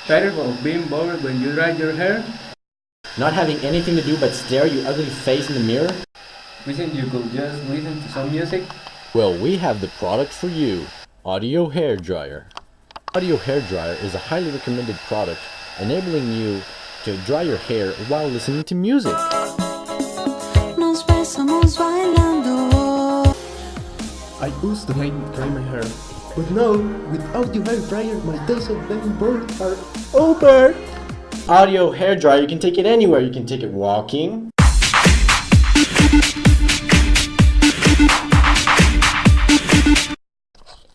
Tired of being bored when you dry your hair? Not having anything to do but stare your ugly face in the mirror? Wishing you could just listen to some music? Well, we have the product for you, Audiohairdryer. Audiohairdryer is a highly recommended product enabling you to dry your hair while listening to music. I used to hate drying my hair, but now with Audiohairdryer my days of being bored are over. Audiohairdryer, you can take it anywhere. You can take it walking,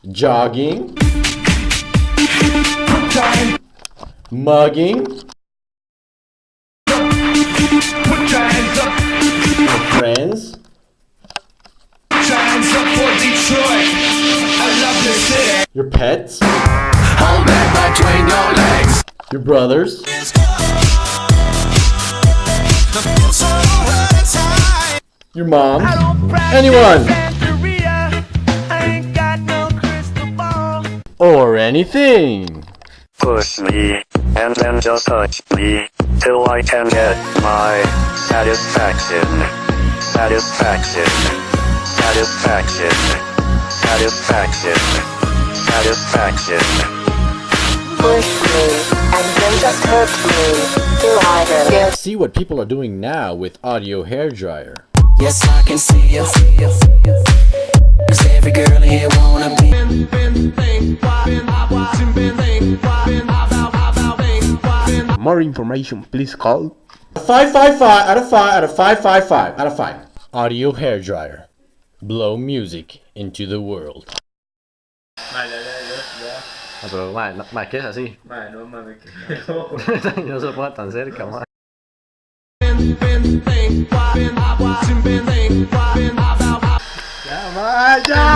jogging, mugging, your friends, your pets, your brothers, your mom, anyone, or anything. Push me, and then just touch me, till I can get my satisfaction. Satisfaction. Satisfaction. Satisfaction. Satisfaction. Push me, and then just hurt me, till I can get. See what people are doing now with Audiohairdryer. Yes, I can see you. Cause every girl here wanna be. More information, please call 555 out of 5 out of 555 out of 5. Audiohairdryer. Blow music into the world. Pero ma ¿qué es así? No mames, que no. No se puede tan cerca, ma. Ya, ma, ya.